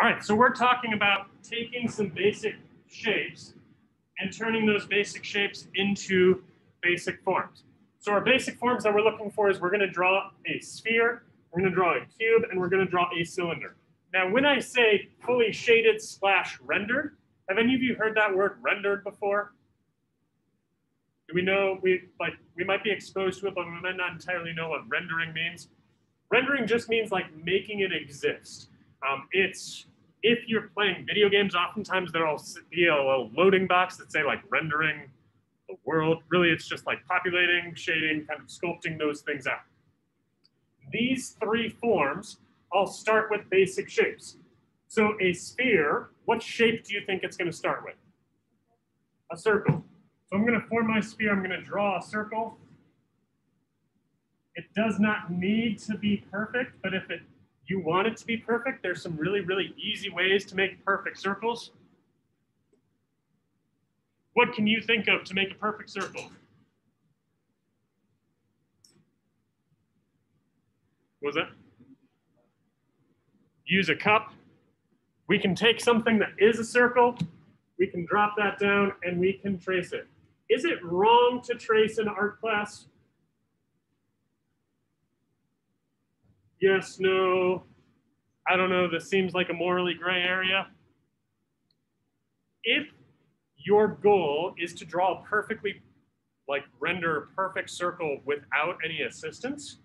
All right, so we're talking about taking some basic shapes and turning those basic shapes into basic forms. So our basic forms that we're looking for is we're going to draw a sphere, we're going to draw a cube, and we're going to draw a cylinder. Now, when I say fully shaded / rendered, have any of you heard that word rendered before? Do we know, we might be exposed to it, but we might not entirely know what rendering means. Rendering just means like making it exist. It's, if you're playing video games, oftentimes there'll be a little loading box that say like rendering the world. Really, it's just like populating, shading, kind of sculpting those things out. These three forms all start with basic shapes. So a sphere, what shape do you think it's going to start with? A circle. So I'm going to form my sphere. I'm going to draw a circle. It does not need to be perfect, but if you want it to be perfect, there's some really, really easy ways to make perfect circles. What can you think of to make a perfect circle? What was that? Use a cup. We can take something that is a circle, we can drop that down, and we can trace it. Is it wrong to trace in art class? Yes, no, I don't know, this seems like a morally gray area. If your goal is to draw a perfectly, like render a perfect circle without any assistance,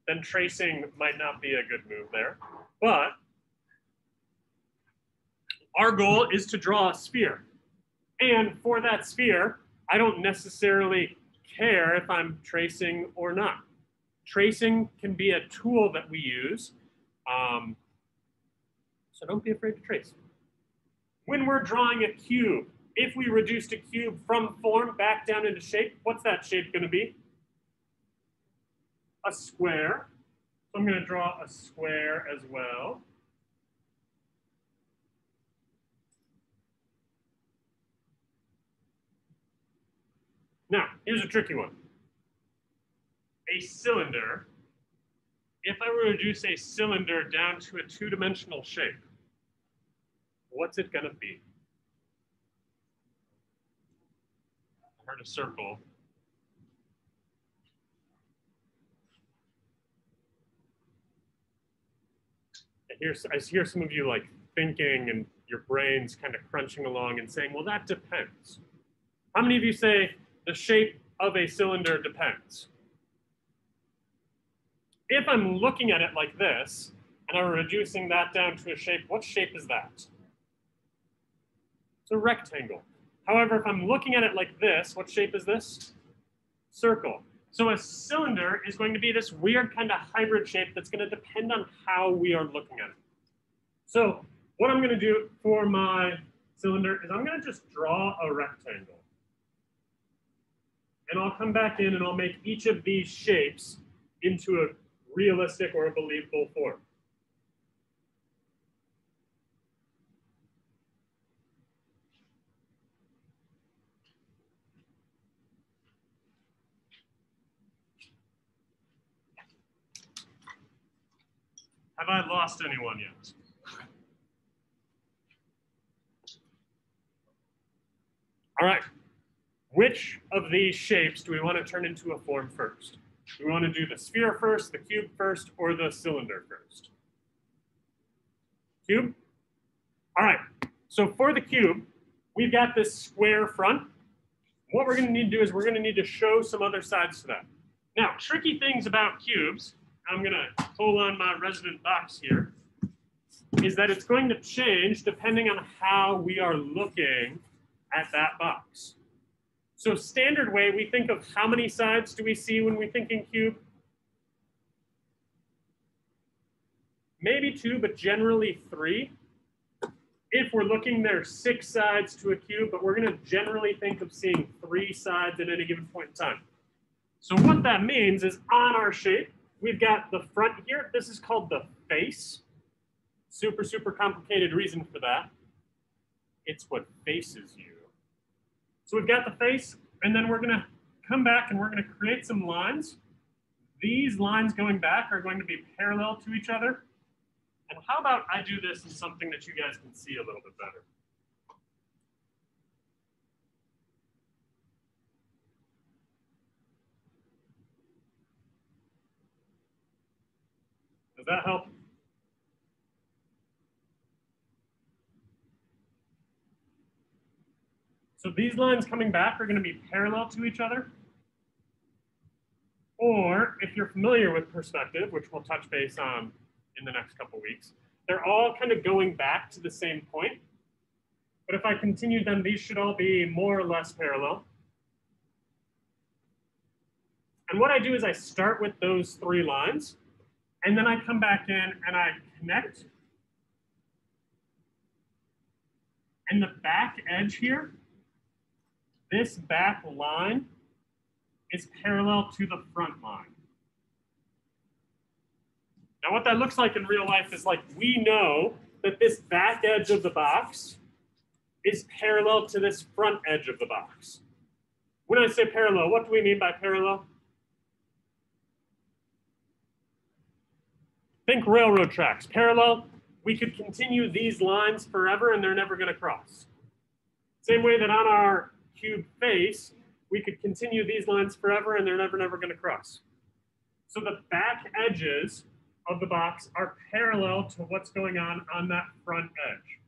then tracing might not be a good move there. But our goal is to draw a sphere. And for that sphere, I don't necessarily care if I'm tracing or not. Tracing can be a tool that we use. So don't be afraid to trace. When we're drawing a cube, if we reduced a cube from form back down into shape, what's that shape going to be? A square. So I'm going to draw a square as well. Now, here's a tricky one. A cylinder, if I were to reduce a cylinder down to a two-dimensional shape, what's it going to be? I heard a circle. I hear some of you like thinking and your brain's kind of crunching along and saying, well, that depends. How many of you say the shape of a cylinder depends? If I'm looking at it like this, and I'm reducing that down to a shape, what shape is that? It's a rectangle. However, if I'm looking at it like this, what shape is this? Circle. So a cylinder is going to be this weird kind of hybrid shape that's going to depend on how we are looking at it. So what I'm going to do for my cylinder is I'm going to just draw a rectangle. And I'll come back in and I'll make each of these shapes into a realistic or a believable form. Have I lost anyone yet? All right. Which of these shapes do we want to turn into a form first? Do we want to do the sphere first, the cube first, or the cylinder first? Cube? All right. So for the cube, we've got this square front. What we're going to need to do is we're going to need to show some other sides to that. Now, tricky things about cubes, I'm going to pull on my resident box here, is that it's going to change depending on how we are looking at that box. So standard way, we think of how many sides do we see when we think in cube? Maybe 2, but generally 3. If we're looking, there's 6 sides to a cube, but we're going to generally think of seeing 3 sides at any given point in time. So what that means is on our shape, we've got the front here. This is called the face. Super, super complicated reason for that. It's what faces you. So we've got the face, and then we're going to come back and we're going to create some lines. These lines going back are going to be parallel to each other. And how about I do this in something that you guys can see a little bit better? Does that help? So these lines coming back are going to be parallel to each other. Or if you're familiar with perspective, which we'll touch base on in the next couple weeks, they're all kind of going back to the same point. But if I continue them, these should all be more or less parallel. And what I do is I start with those three lines, and then I come back in and I connect. And the back edge here, this back line is parallel to the front line. Now what that looks like in real life is like we know that this back edge of the box is parallel to this front edge of the box. When I say parallel, what do we mean by parallel? Think railroad tracks. Parallel, we could continue these lines forever and they're never going to cross. Same way that on our cube face, we could continue these lines forever and they're never going to cross. So the back edges of the box are parallel to what's going on that front edge.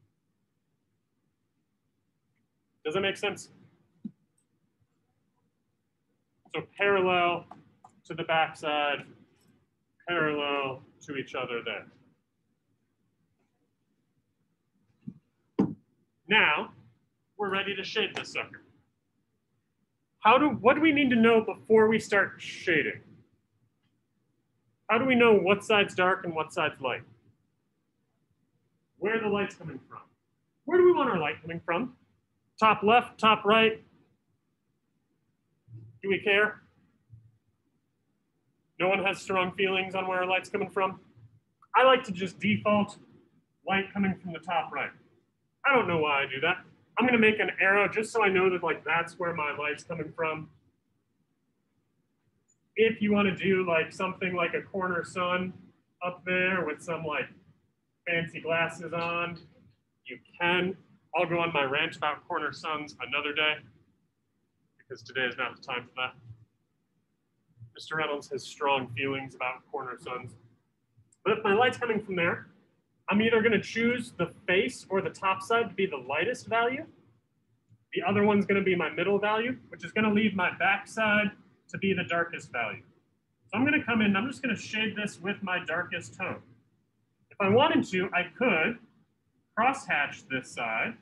Does that make sense? So parallel to the back side, parallel to each other there. Now, we're ready to shade this sucker. What do we need to know before we start shading? How do we know what side's dark and what side's light? Where are the lights coming from? Where do we want our light coming from? Top left, top right? Do we care? No one has strong feelings on where our light's coming from? I like to just default light coming from the top right. I don't know why I do that. I'm gonna make an arrow just so I know that like that's where my light's coming from. If you wanna do like something like a corner sun up there with some like fancy glasses on, you can. I'll go on my rant about corner suns another day because today is not the time for that. Mr. Reynolds has strong feelings about corner suns. But if my light's coming from there, I'm either gonna choose the face or the top side to be the lightest value. The other one's gonna be my middle value, which is gonna leave my back side to be the darkest value. So I'm gonna come in, I'm just gonna shade this with my darkest tone. If I wanted to, I could cross-hatch this side,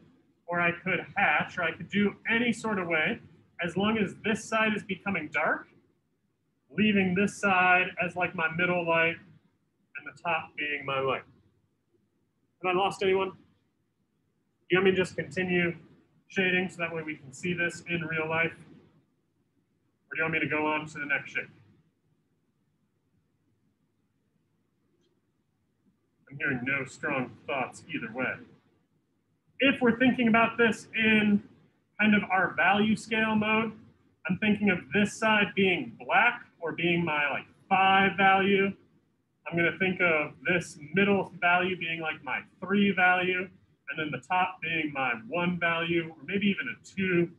or I could hatch, or I could do any sort of way, as long as this side is becoming dark, leaving this side as like my middle light, and the top being my light. Have I lost anyone? Do you want me to just continue shading so that way we can see this in real life? Or do you want me to go on to the next shade? I'm hearing no strong thoughts either way. If we're thinking about this in kind of our value scale mode, I'm thinking of this side being black or being my like 5 value. I'm gonna think of this middle value being like my 3 value, and then the top being my 1 value, or maybe even a 2.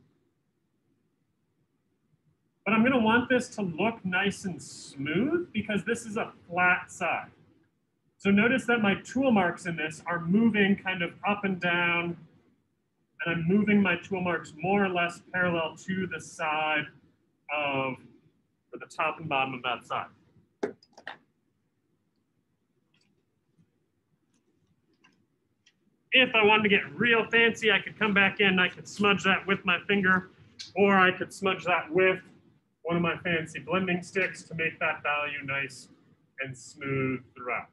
But I'm gonna want this to look nice and smooth because this is a flat side. So notice that my tool marks in this are moving kind of up and down, and I'm moving my tool marks more or less parallel to the side of, or the top and bottom of that side. If I wanted to get real fancy, I could come back in, I could smudge that with my finger, or I could smudge that with one of my fancy blending sticks to make that value nice and smooth throughout.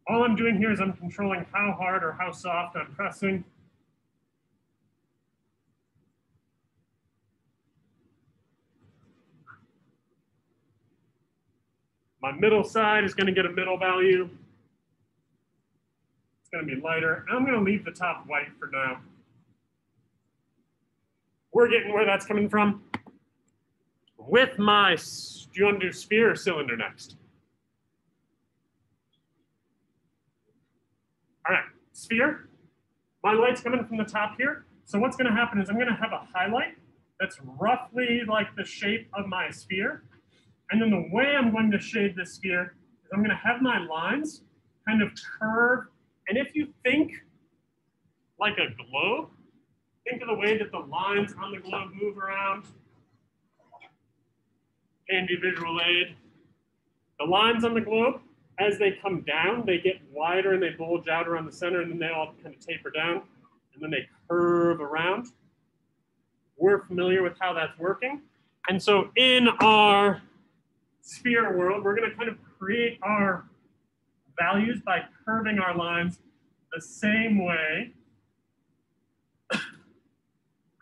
All I'm doing here is I'm controlling how hard or how soft I'm pressing. My middle side is going to get a middle value. It's going to be lighter. I'm going to leave the top white for now. We're getting where that's coming from. With my, do you want to do sphere or cylinder next? All right, sphere. My light's coming from the top here. So what's going to happen is I'm going to have a highlight that's roughly like the shape of my sphere. And then the way I'm going to shade this sphere is I'm going to have my lines kind of curve. And if you think like a globe, think of the way that the lines on the globe move around. Handy visual aid. The lines on the globe, as they come down, they get wider and they bulge out around the center, and then they all kind of taper down, and then they curve around. We're familiar with how that's working. And so in our sphere world, we're going to kind of create our values by curving our lines the same way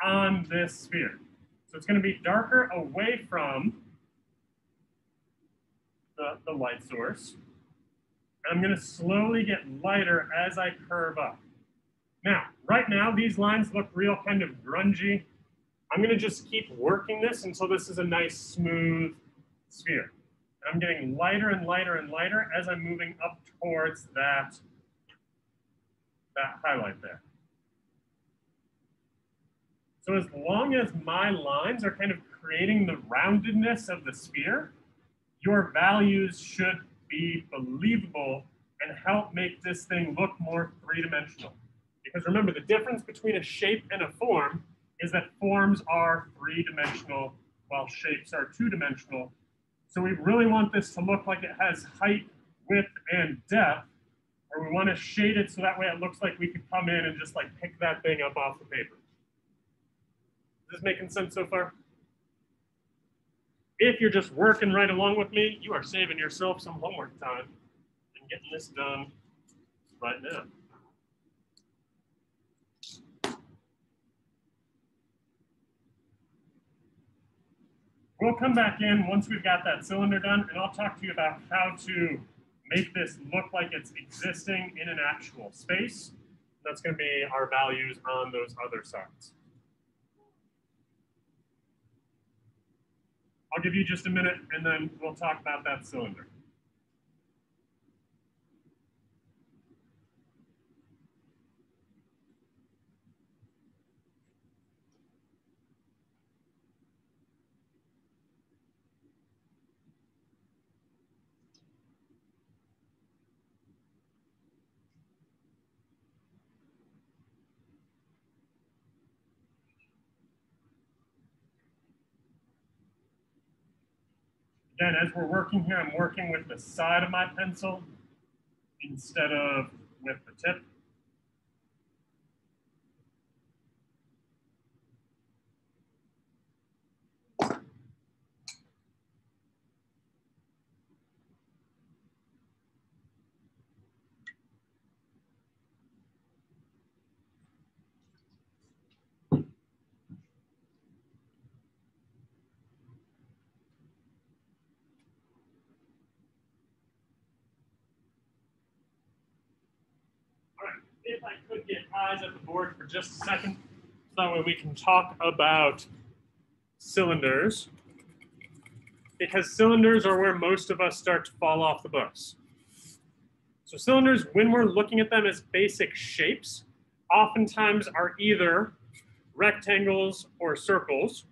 on this sphere. So it's going to be darker away from the light source. And I'm going to slowly get lighter as I curve up. Now, right now, these lines look real kind of grungy. I'm going to just keep working this until this is a nice, smooth sphere. And I'm getting lighter and lighter and lighter as I'm moving up towards that highlight there. So as long as my lines are kind of creating the roundedness of the sphere, your values should be believable and help make this thing look more three-dimensional. Because remember, the difference between a shape and a form is that forms are three-dimensional while shapes are two-dimensional. So we really want this to look like it has height, width, and depth, or we want to shade it so that way it looks like we could come in and just like pick that thing up off the paper. Is this making sense so far? If you're just working right along with me, you are saving yourself some homework time and getting this done right now. We'll come back in once we've got that cylinder done, and I'll talk to you about how to make this look like it's existing in an actual space. That's going to be our values on those other sides. I'll give you just a minute, and then we'll talk about that cylinder. Again, as we're working here, I'm working with the side of my pencil instead of with the tip. If I could get eyes at the board for just a second, so that way we can talk about cylinders, because cylinders are where most of us start to fall off the bus. So cylinders, when we're looking at them as basic shapes, oftentimes are either rectangles or circles.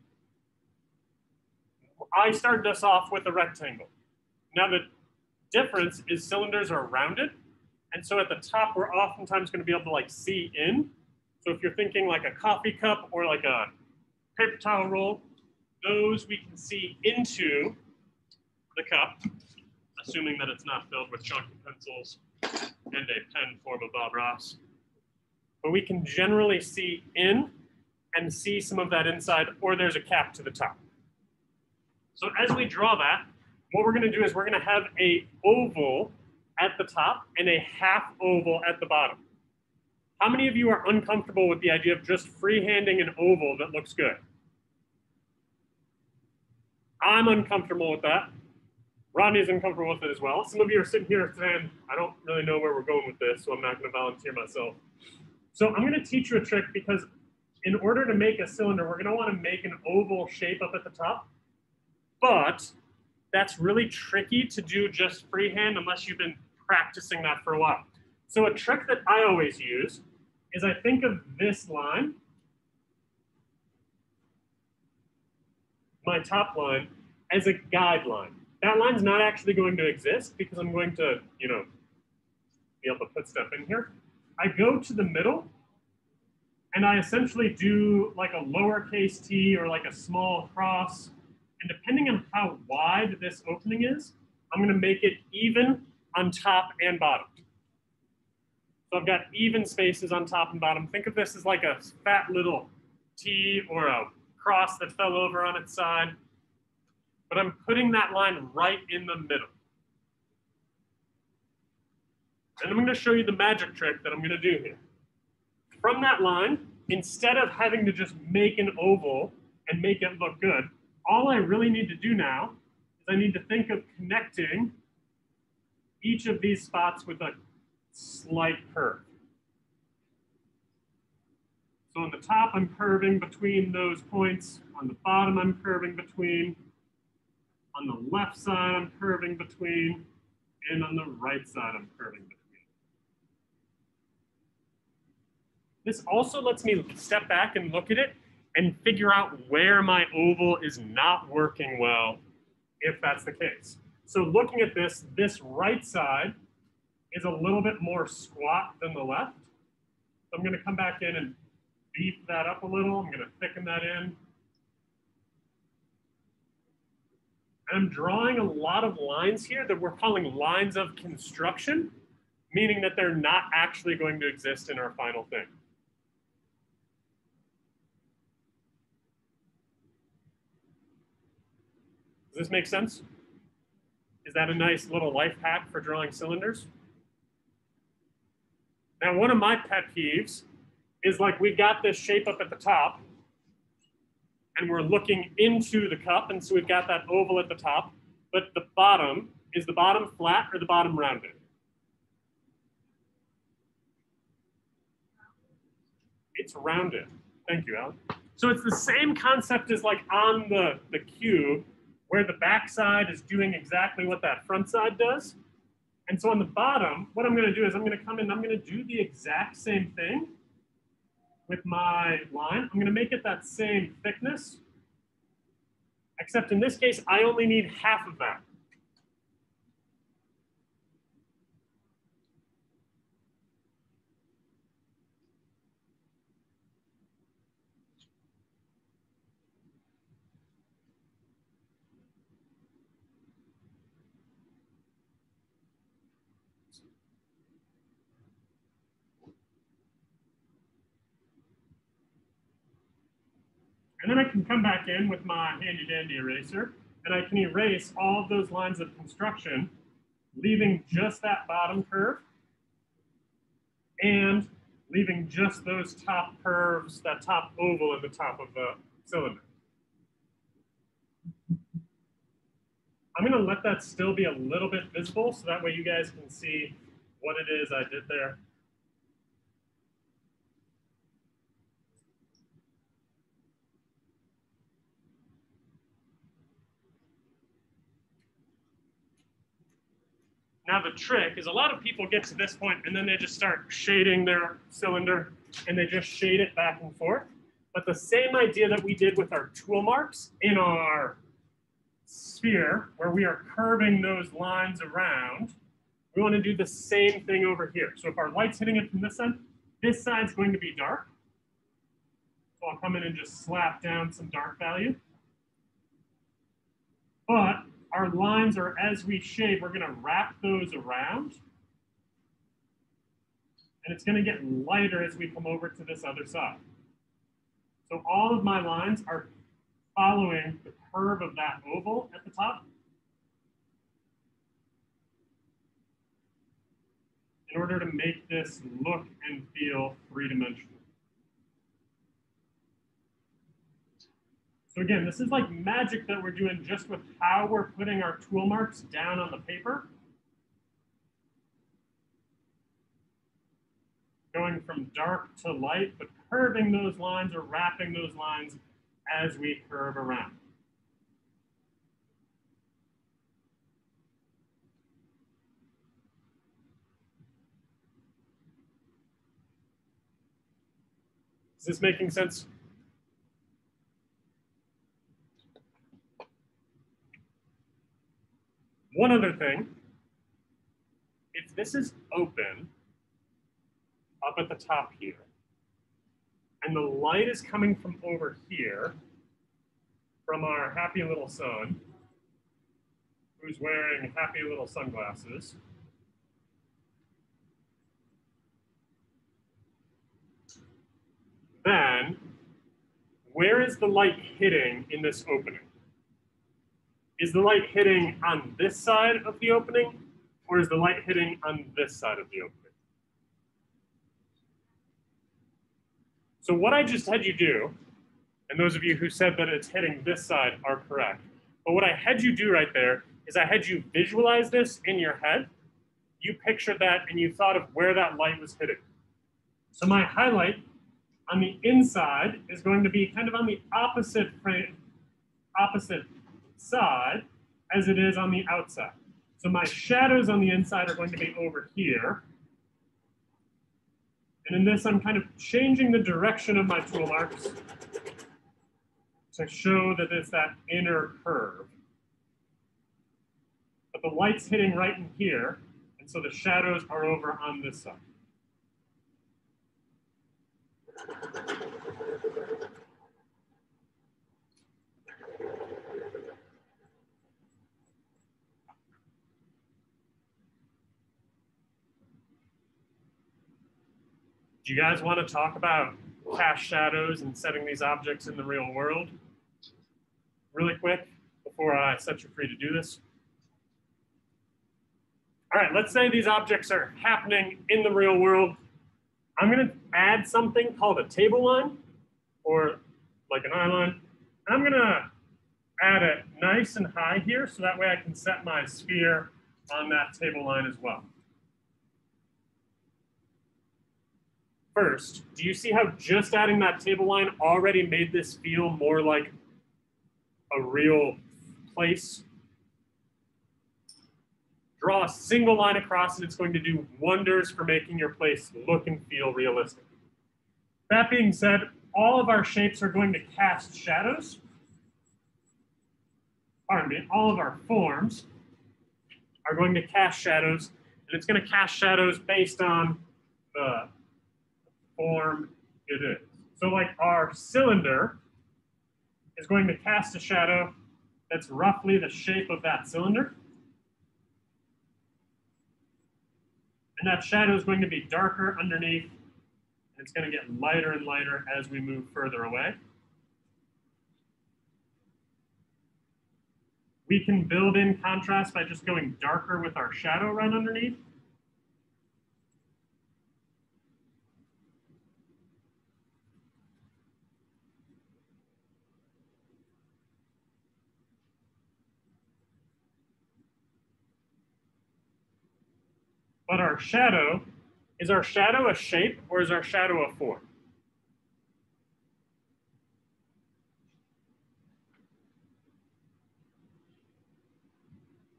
I started us off with a rectangle. Now the difference is cylinders are rounded. And so at the top, we're oftentimes going to be able to like see in. So if you're thinking like a coffee cup or like a paper towel roll, those we can see into the cup, assuming that it's not filled with chalky pencils and a pen form of Bob Ross. But we can generally see in and see some of that inside, or there's a cap to the top. So as we draw that, what we're going to do is we're going to have a oval at the top and a half oval at the bottom. How many of you are uncomfortable with the idea of just freehanding an oval that looks good? I'm uncomfortable with that. Rodney's uncomfortable with it as well. Some of you are sitting here saying, I don't really know where we're going with this, so I'm not going to volunteer myself. So I'm going to teach you a trick, because in order to make a cylinder, we're going to want to make an oval shape up at the top. But that's really tricky to do just freehand unless you've been practicing that for a while. So a trick that I always use is I think of this line, my top line, as a guideline. That line's not actually going to exist because I'm going to, be able to put stuff in here. I go to the middle and I essentially do like a lowercase t or like a small cross. And depending on how wide this opening is, I'm gonna make it even on top and bottom. So I've got even spaces on top and bottom. Think of this as like a fat little T or a cross that fell over on its side. But I'm putting that line right in the middle. And I'm gonna show you the magic trick that I'm gonna do here. From that line, instead of having to just make an oval and make it look good, all I really need to do now is I need to think of connecting each of these spots with a slight curve. So on the top, I'm curving between those points. On the bottom, I'm curving between. On the left side, I'm curving between. And on the right side, I'm curving between. This also lets me step back and look at it and figure out where my oval is not working well, if that's the case. So looking at this right side is a little bit more squat than the left. So I'm gonna come back in and beef that up a little. I'm gonna thicken that in. And I'm drawing a lot of lines here that we're calling lines of construction, meaning that they're not actually going to exist in our final thing. Does this make sense? Is that a nice little life hack for drawing cylinders? Now, one of my pet peeves is like we got this shape up at the top and we're looking into the cup. And so we've got that oval at the top, but the bottom, is the bottom flat or the bottom rounded? It's rounded. Thank you, Alan. So it's the same concept as like on the cube, where the back side is doing exactly what that front side does. And so on the bottom, what I'm gonna do is I'm gonna come in, I'm gonna do the exact same thing with my line. I'm gonna make it that same thickness, except in this case, I only need half of that. And then I can come back in with my handy dandy eraser and I can erase all of those lines of construction, leaving just that bottom curve and leaving just those top curves, that top oval at the top of the cylinder. I'm gonna let that still be a little bit visible so that way you guys can see what it is I did there. Now the trick is a lot of people get to this point and then they just start shading their cylinder and they just shade it back and forth. But the same idea that we did with our tool marks in our sphere, where we are curving those lines around, we want to do the same thing over here. So if our light's hitting it from this side, this side's going to be dark. So I'll come in and just slap down some dark value. But our lines are, as we shade, we're going to wrap those around. And it's going to get lighter as we come over to this other side. So all of my lines are following the curve of that oval at the top in order to make this look and feel three-dimensional. So again, this is like magic that we're doing just with how we're putting our tool marks down on the paper. Going from dark to light, but curving those lines or wrapping those lines as we curve around. Is this making sense? One other thing, if this is open up at the top here, and the light is coming from over here, from our happy little sun, who's wearing happy little sunglasses, then where is the light hitting in this opening? Is the light hitting on this side of the opening, or is the light hitting on this side of the opening? So what I just had you do, and those of you who said that it's hitting this side are correct, but what I had you do right there is I had you visualize this in your head. You pictured that and you thought of where that light was hitting. So my highlight on the inside is going to be kind of on the opposite side as it is on the outside. So my shadows on the inside are going to be over here. And in this, I'm kind of changing the direction of my tool marks to show that it's that inner curve. But the light's hitting right in here, and so the shadows are over on this side. Do you guys want to talk about cast shadows and setting these objects in the real world really quick before I set you free to do this? All right, let's say these objects are happening in the real world. I'm going to add something called a table line, or like an eye line. And I'm going to add it nice and high here, so that way I can set my sphere on that table line as well. First, do you see how just adding that table line already made this feel more like a real place? Draw a single line across and it's going to do wonders for making your place look and feel realistic. That being said, all of our shapes are going to cast shadows. Pardon me, all of our forms are going to cast shadows, and it's going to cast shadows based on the form it is. So like our cylinder is going to cast a shadow that's roughly the shape of that cylinder. And that shadow is going to be darker underneath, and it's going to get lighter and lighter as we move further away. We can build in contrast by just going darker with our shadow right underneath. But our shadow, is our shadow a shape or is our shadow a form?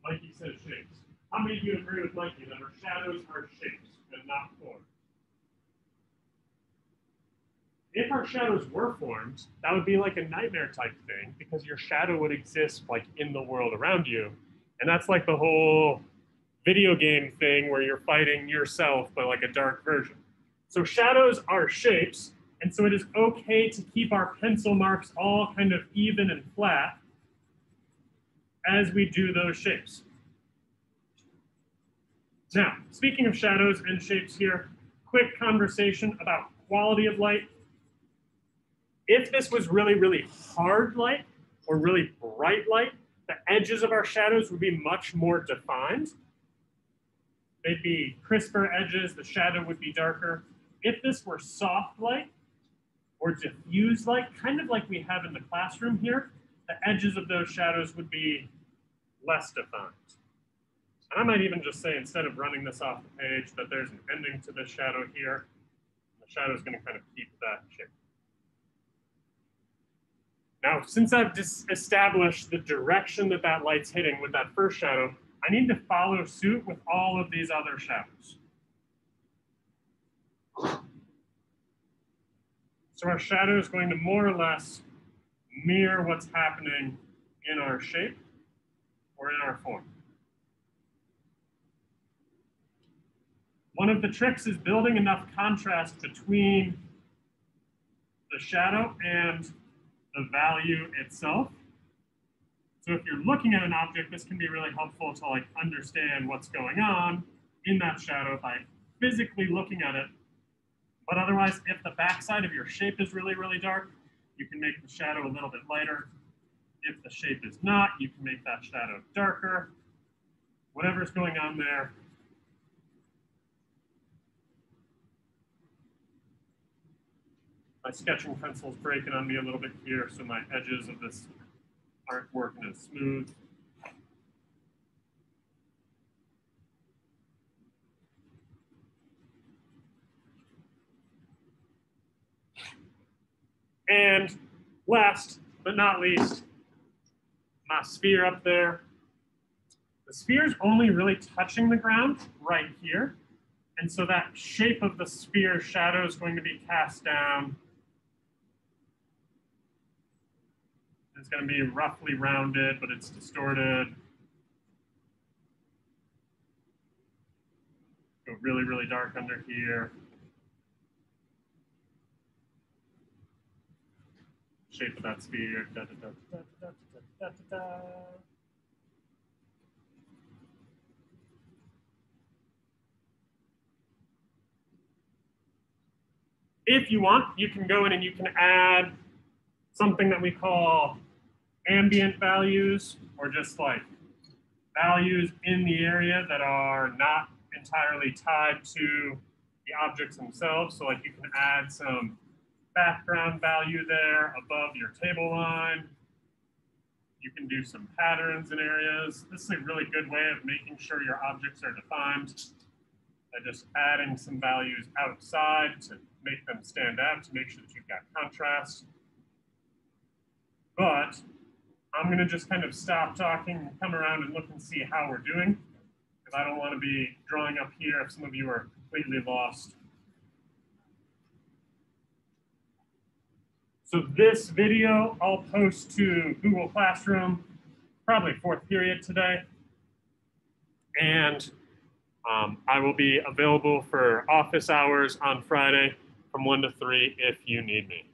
Mikey says shapes. How many of you agree with Mikey that our shadows are shapes and not forms? If our shadows were forms, that would be like a nightmare type thing, because your shadow would exist like in the world around you. And that's like the whole video game thing where you're fighting yourself, but like a dark version. So shadows are shapes, and so it is okay to keep our pencil marks all kind of even and flat as we do those shapes. Now, speaking of shadows and shapes here, quick conversation about quality of light. If this was really, really hard light or really bright light, the edges of our shadows would be much more defined. They'd be crisper edges, the shadow would be darker. If this were soft light or diffuse light, kind of like we have in the classroom here, the edges of those shadows would be less defined. And I might even just say, instead of running this off the page, that there's an ending to this shadow here. The shadow is going to kind of keep that shape. Now, since I've just established the direction that that light's hitting with that first shadow, I need to follow suit with all of these other shadows. So our shadow is going to more or less mirror what's happening in our shape or in our form. One of the tricks is building enough contrast between the shadow and the value itself. So if you're looking at an object, this can be really helpful to like understand what's going on in that shadow by physically looking at it. But otherwise, if the backside of your shape is really, really dark, you can make the shadow a little bit lighter. If the shape is not, you can make that shadow darker. Whatever's going on there. My sketching pencil's breaking on me a little bit here, so my edges of this aren't working as smooth. And last but not least, my sphere up there. The sphere's only really touching the ground right here. And so that shape of the sphere shadow is going to be cast down. It's going to be roughly rounded, but it's distorted. Go really, really dark under here. Shape of that sphere. Da, da, da, da, da, da, da, da, da. If you want, you can go in and you can add something that we call ambient values, or just like values in the area that are not entirely tied to the objects themselves. So like you can add some background value there above your table line. You can do some patterns in areas. This is a really good way of making sure your objects are defined by just adding some values outside to make them stand out, to make sure that you've got contrast. But I'm gonna just kind of stop talking and come around and look and see how we're doing, because I don't want to be drawing up here if some of you are completely lost. So this video I'll post to Google Classroom, probably 4th period today. And I will be available for office hours on Friday from 1 to 3 if you need me.